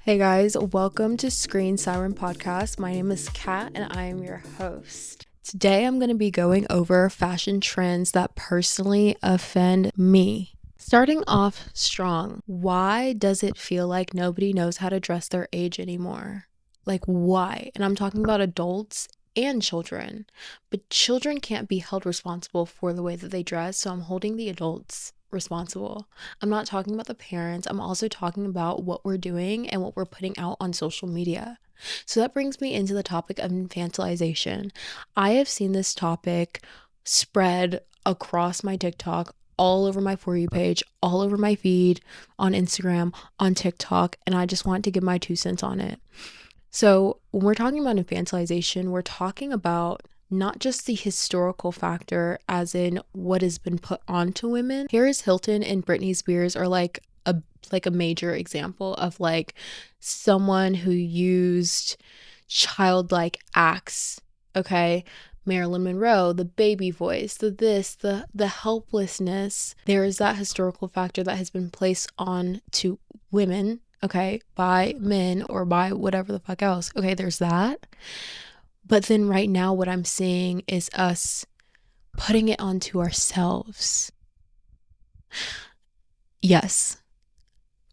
Hey guys, welcome to Siren podcast. My name is Kat and I am your host. Today I'm going to be going over fashion trends that personally offend me. Starting off strong, why does it feel like nobody knows how to dress their age anymore? Like why? And I'm talking about adults and children, but children can't be held responsible for the way that they dress, so I'm holding the adults responsible. I'm not talking about the parents. I'm also talking about what we're doing and what we're putting out on social media. So that brings me into the topic of infantilization. I have seen this topic spread across my TikTok, all over my For You page, all over my feed, on Instagram, on TikTok, and I just want to give my 2 cents on it. So when we're talking about infantilization, we're talking about not just the historical factor as in what has been put onto women. Paris Hilton and Britney Spears are like a major example of like someone who used childlike acts, okay? Marilyn Monroe, the baby voice, the helplessness. There is that historical factor that has been placed on to women, okay, by men or by whatever the fuck else. Okay, there's that. But then right now, what I'm seeing is us putting it onto ourselves. Yes,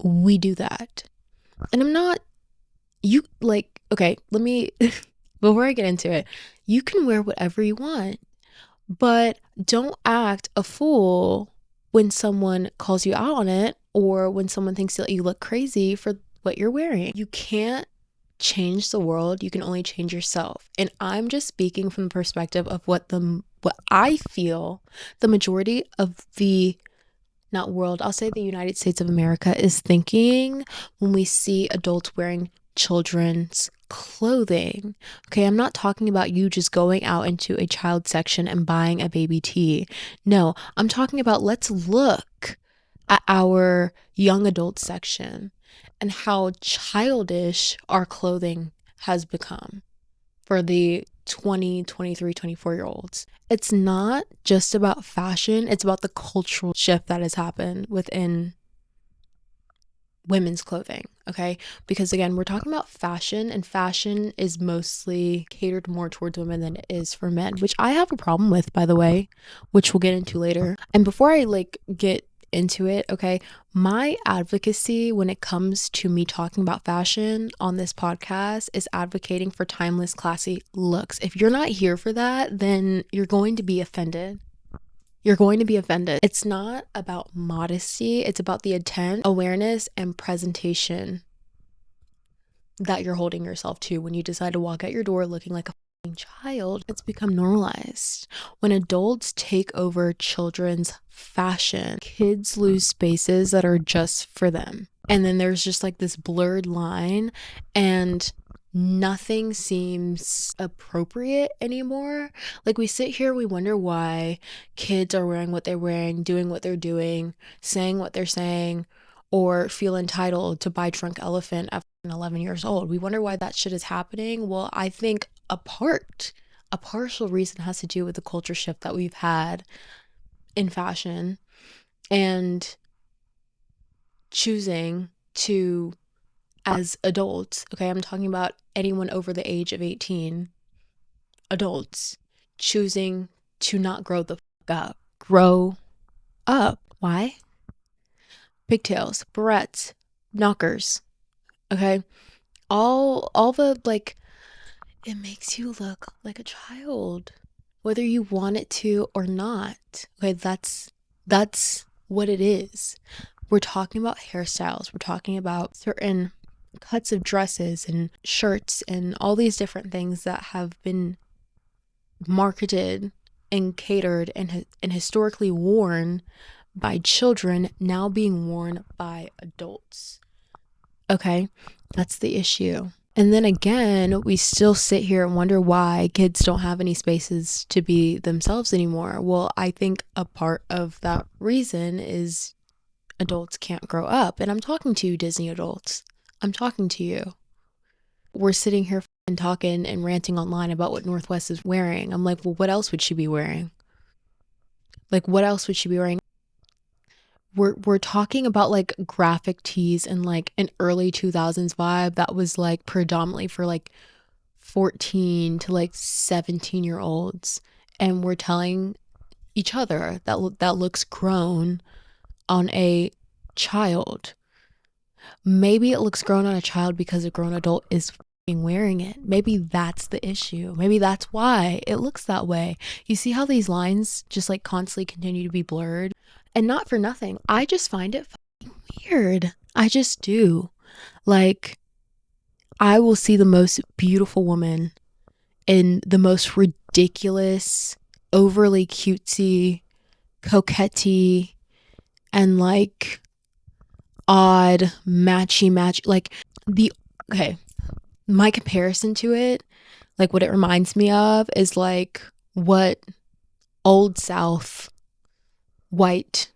we do that. And okay, let me, before I get into it, you can wear whatever you want, but don't act a fool when someone calls you out on it or when someone thinks that you look crazy for what you're wearing. You can't change the world, you can only change yourself. And I'm just speaking from the perspective of what I feel the majority of the not world, I'll say the United States of America is thinking when we see adults wearing children's clothing. Okay, I'm not talking about you just going out into a child section and buying a baby tee. No, I'm talking about let's look at our young adult section and how childish our clothing has become for the 20, 23, 24-year-olds. It's not just about fashion, it's about the cultural shift that has happened within women's clothing, okay? Because again, we're talking about fashion, and fashion is mostly catered more towards women than it is for men, which I have a problem with, by the way, which we'll get into later. And before I get into it, okay, my advocacy when it comes to me talking about fashion on this podcast is advocating for timeless, classy looks. If you're not here for that, then you're going to be offended. You're going to be offended. It's not about modesty, it's about the intent, awareness, and presentation that you're holding yourself to when you decide to walk out your door looking like a child. It's become normalized. When adults take over children's fashion, kids lose spaces that are just for them. And then there's just like this blurred line and nothing seems appropriate anymore. Like we sit here, we wonder why kids are wearing what they're wearing, doing what they're doing, saying what they're saying, or feel entitled to buy Drunk Elephant at 11 years old. We wonder why that shit is happening. Well, I think a partial reason has to do with the culture shift that we've had in fashion and choosing to, as adults, okay, I'm talking about anyone over the age of 18, adults choosing to not grow the fuck up. Grow up. Why? Pigtails, barrettes, knockers, okay? All the it makes you look like a child, whether you want it to or not. Okay, that's what it is. We're talking about hairstyles. We're talking about certain cuts of dresses and shirts and all these different things that have been marketed and catered and historically worn by children now being worn by adults. Okay, that's the issue. And then again, we still sit here and wonder why kids don't have any spaces to be themselves anymore. Well, I think a part of that reason is adults can't grow up. And I'm talking to you, Disney adults. I'm talking to you. We're sitting here and talking and ranting online about what Northwest is wearing. I'm like, well, what else would she be wearing? Like, what else would she be wearing? we're talking about like graphic tees and like an early 2000s vibe that was like predominantly for like 14 to like 17-year olds, and we're telling each other that looks grown on a child. Maybe it looks grown on a child because a grown adult is wearing it. Maybe that's the issue. Maybe that's why it looks that way. You see how these lines just like constantly continue to be blurred? And not for nothing. I just find it weird. I just do. Like, I will see the most beautiful woman in the most ridiculous, overly cutesy, coquette, and like odd matchy like the okay, my comparison to it, like what it reminds me of is like what old South white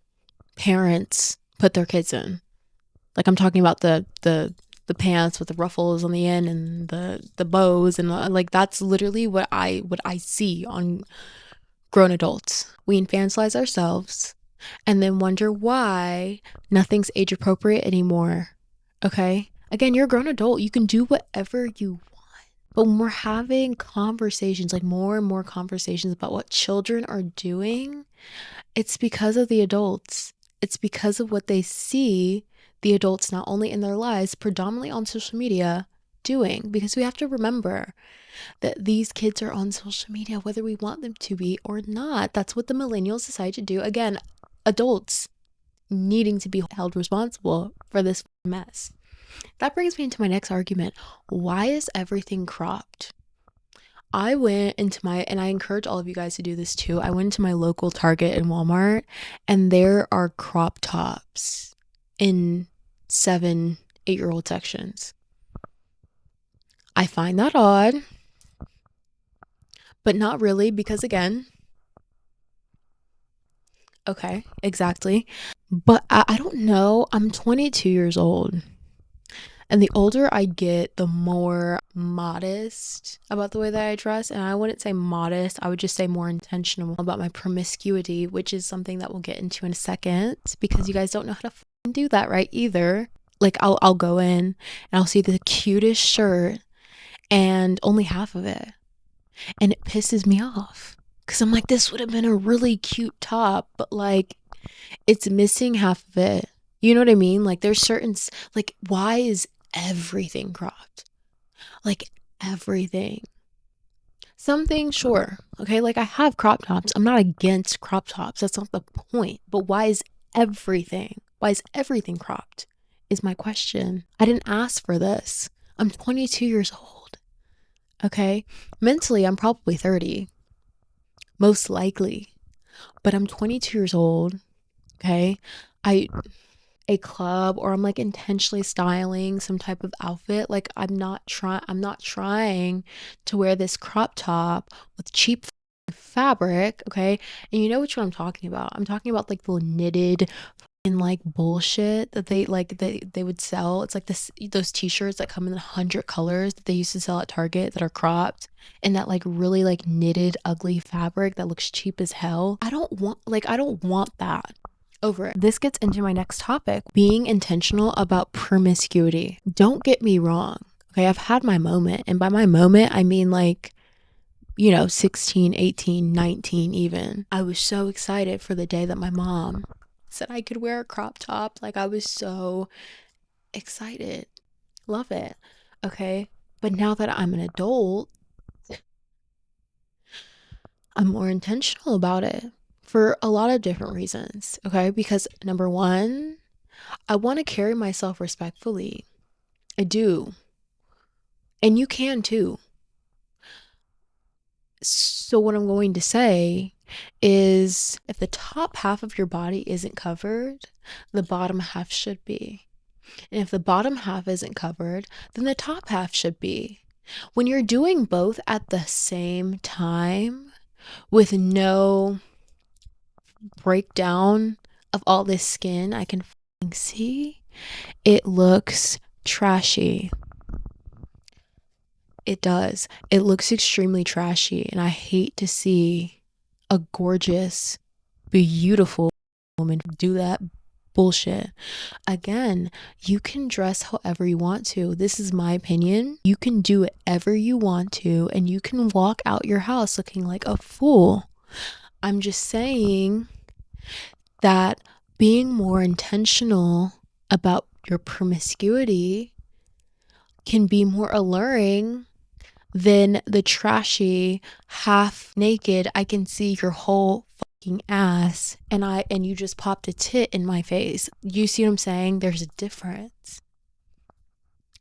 parents put their kids in. Like, I'm talking about the pants with the ruffles on the end and the bows, and like that's literally what I see on grown adults. We infantilize ourselves and then wonder why nothing's age appropriate anymore. Okay? Again, you're a grown adult. You can do whatever you want. But when we're having conversations, like more and more conversations about what children are doing, it's because of the adults. It's because of what they see the adults, not only in their lives, predominantly on social media, doing. Because we have to remember that these kids are on social media, whether we want them to be or not. That's what the millennials decide to do. Again, adults needing to be held responsible for this mess. That brings me into my next argument. Why is everything cropped? I went into and I encourage all of you guys to do this too. I went into my local Target and Walmart, and there are crop tops in 7, 8-year-old sections. I find that odd, but not really, because again, okay, exactly. But I don't know. I'm 22 years old. And the older I get, the more modest about the way that I dress. And I wouldn't say modest, I would just say more intentional about my promiscuity, which is something that we'll get into in a second, because you guys don't know how to do that right either. Like, I'll go in and I'll see the cutest shirt and only half of it. And it pisses me off. Because I'm like, this would have been a really cute top, but like, it's missing half of it. You know what I mean? Like, there's certain, like, why is everything cropped? Like, everything. Some things, sure. Okay, like I have crop tops. I'm not against crop tops. That's not the point. But why is everything cropped? Is my question. I didn't ask for this. I'm 22 years old. Okay? Mentally, I'm probably 30. Most likely. But I'm 22 years old. Okay? A club, or I'm like intentionally styling some type of outfit. Like, I'm not trying to wear this crop top with cheap fabric, okay? And you know which one I'm talking about. I'm talking about like the knitted and like bullshit that they would sell. It's like those t-shirts that come in 100 colors that they used to sell at Target that are cropped, and that like really like knitted ugly fabric that looks cheap as hell. I don't want that. Over it. This gets into my next topic, being intentional about promiscuity. Don't get me wrong. Okay, I've had my moment, and by my moment I mean like, 16, 18, 19 even. I was so excited for the day that my mom said I could wear a crop top. Like, I was so excited. Love it. Okay. But now that I'm an adult, I'm more intentional about it for a lot of different reasons. Okay. Because number one, I want to carry myself respectfully. I do. And you can too. So what I'm going to say is, if the top half of your body isn't covered, the bottom half should be. And if the bottom half isn't covered, then the top half should be. When you're doing both at the same time with no breakdown of all this skin I can see, it looks trashy. It does. It looks extremely trashy, and I hate to see a gorgeous, beautiful woman do that Bullshit. Again, you can dress however you want to. This is my opinion. You can do whatever you want to, and you can walk out your house looking like a fool. I'm just saying that being more intentional about your promiscuity can be more alluring than the trashy, half naked, I can see your whole fucking ass and you just popped a tit in my face. You see what I'm saying? There's a difference.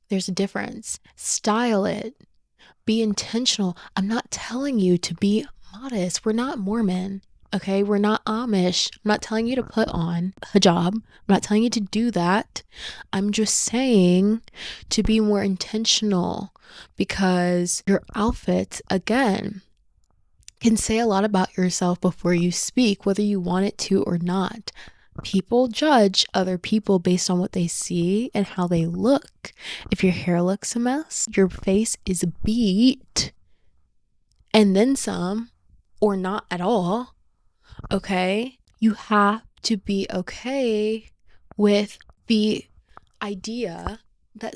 There's a difference. Style it. Be intentional. I'm not telling you to be modest. We're not Mormon. Okay, we're not Amish. I'm not telling you to put on hijab. I'm not telling you to do that. I'm just saying to be more intentional, because your outfit, again, can say a lot about yourself before you speak, whether you want it to or not. People judge other people based on what they see and how they look. If your hair looks a mess, your face is beat, and then some, or not at all. Okay, you have to be okay with the idea that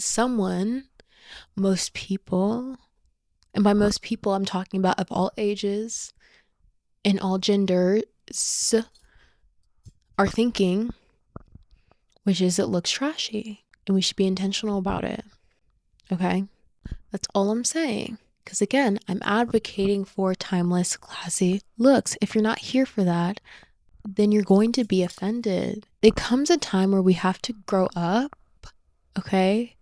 most people, and by most people I'm talking about of all ages and all genders, are thinking, which is it looks trashy and we should be intentional about it. Okay, that's all I'm saying. Because again, I'm advocating for timeless, classy looks. If you're not here for that, then you're going to be offended. It comes a time where we have to grow up, okay?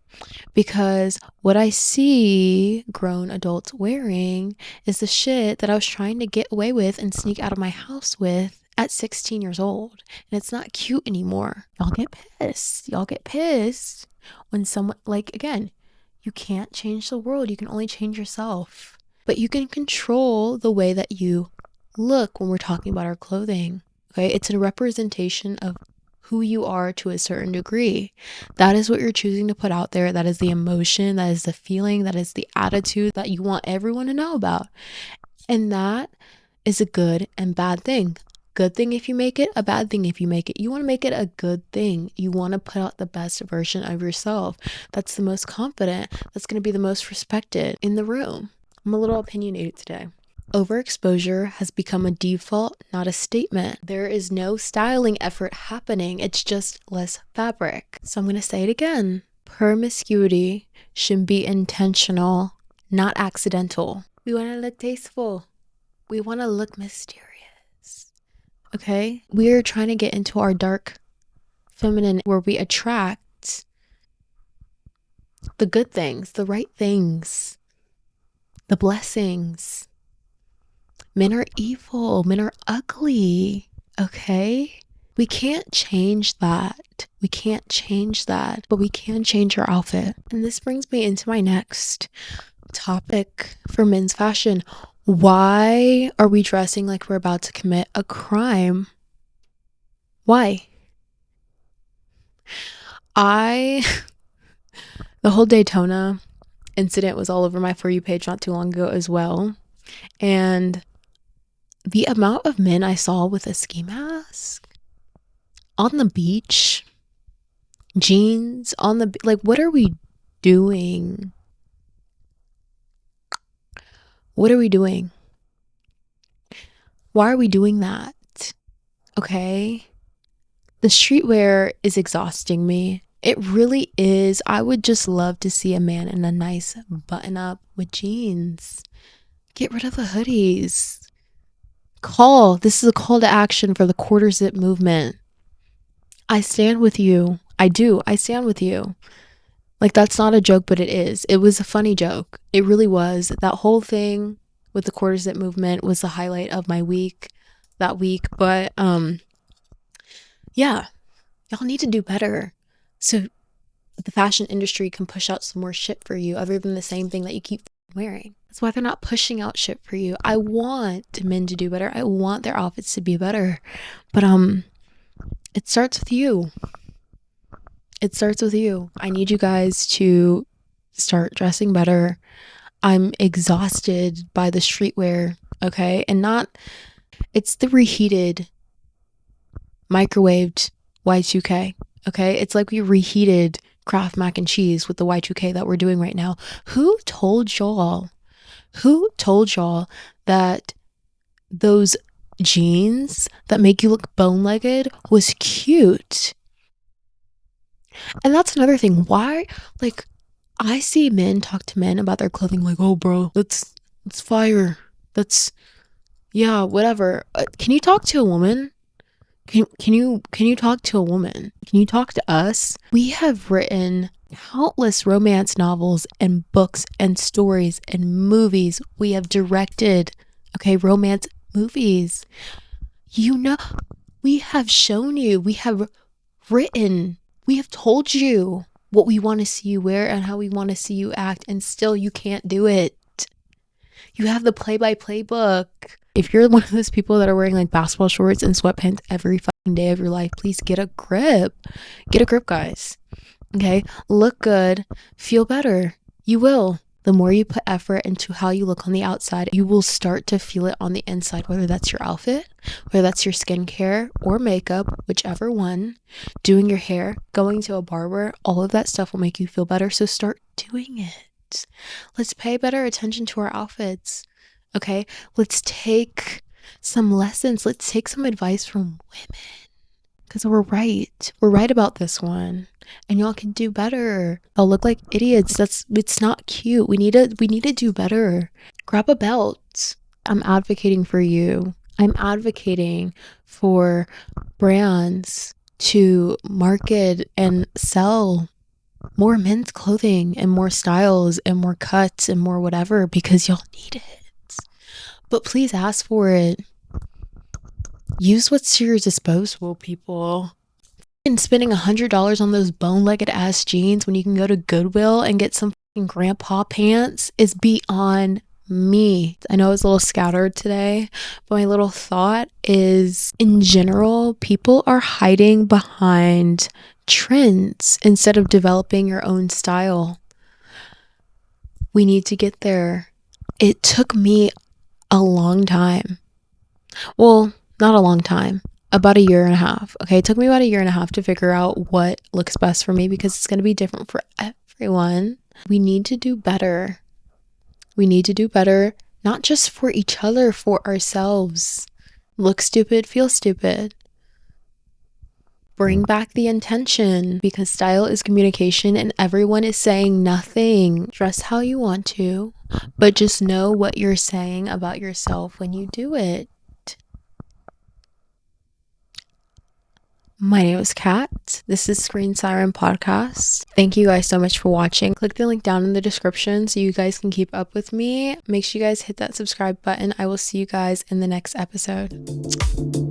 Because what I see grown adults wearing is the shit that I was trying to get away with and sneak out of my house with at 16 years old. And it's not cute anymore. Y'all get pissed. Y'all get pissed when someone, like, again, you can't change the world. You can only change yourself. But you can control the way that you look when we're talking about our clothing. Okay, it's a representation of who you are to a certain degree. That is what you're choosing to put out there. That is the emotion, that is the feeling, that is the attitude that you want everyone to know about. And that is a good and bad thing. Good thing if you make it, a bad thing if you make it. You want to make it a good thing. You want to put out the best version of yourself. That's the most confident. That's going to be the most respected in the room. I'm a little opinionated today. Overexposure has become a default, not a statement. There is no styling effort happening. It's just less fabric. So I'm going to say it again. Promiscuity should be intentional, not accidental. We want to look tasteful. We want to look mysterious. Okay? We are trying to get into our dark feminine where we attract the good things, the right things, the blessings. Men are evil. Men are ugly. Okay? We can't change that. We can't change that. But we can change our outfit. And this brings me into my next topic for men's fashion. Why are we dressing like we're about to commit a crime? Why? The whole Daytona incident was all over my For You page not too long ago as well. And the amount of men I saw with a ski mask on the beach, jeans on the, like, what are we doing? What are we doing? Why are we doing that? Okay. The streetwear is exhausting me. It really is. I would just love to see a man in a nice button up with jeans. Get rid of the hoodies. This is a call to action for the quarter zip movement. I stand with you. I do. I stand with you. Like, that's not a joke, but it is. It was a funny joke. It really was. That whole thing with the quarter zip movement was the highlight of my week that week. But yeah, y'all need to do better so the fashion industry can push out some more shit for you other than the same thing that you keep wearing. That's why they're not pushing out shit for you. I want men to do better. I want their outfits to be better. But it starts with you. It starts with you. I need you guys to start dressing better. I'm exhausted by the streetwear, okay? And it's the reheated, microwaved Y2K. Okay, it's like we reheated Kraft mac and cheese with the Y2K that we're doing right now. Who told y'all that those jeans that make you look bone-legged was cute? And that's another thing. Why, like, I see men talk to men about their clothing like, oh bro, that's fire, that's, yeah, whatever. Can you talk to a woman? Can you talk to a woman? Can you talk to us? We have written countless romance novels and books and stories and movies. We have directed, okay, romance movies. You know, we have shown you, we have written, we have told you what we want to see you wear and how we want to see you act, and still you can't do it. You have the play-by-play book. If you're one of those people that are wearing like basketball shorts and sweatpants every fucking day of your life, please get a grip. Get a grip, guys. Okay? Look good. Feel better. You will. The more you put effort into how you look on the outside, you will start to feel it on the inside, whether that's your outfit, whether that's your skincare or makeup, whichever one, doing your hair, going to a barber, all of that stuff will make you feel better. So start doing it. Let's pay better attention to our outfits. Okay? Let's take some lessons. Let's take some advice from women. Because we're right. We're right about this one. And y'all can do better. I'll look like idiots. It's not cute. We need to do better. Grab a belt. I'm advocating for you. I'm advocating for brands to market and sell more men's clothing and more styles and more cuts and more whatever, because y'all need it. But please ask for it. Use what's to your disposal, people. And spending $100 on those bone-legged ass jeans when you can go to Goodwill and get some fucking grandpa pants is beyond me. I know it's a little scattered today, but my little thought is, in general, people are hiding behind trends instead of developing your own style. We need to get there. It took me a long time. Well, not a long time. About a year and a half. Okay, it took me about a year and a half to figure out what looks best for me, because it's going to be different for everyone. We need to do better. We need to do better, not just for each other, for ourselves. Look stupid, feel stupid. Bring back the intention, because style is communication and everyone is saying nothing. Dress how you want to, but just know what you're saying about yourself when you do it. My name is Kat. This is Screen Siren Podcast. Thank you guys so much for watching. Click the link down in the description so you guys can keep up with me. Make sure you guys hit that subscribe button. I will see you guys in the next episode.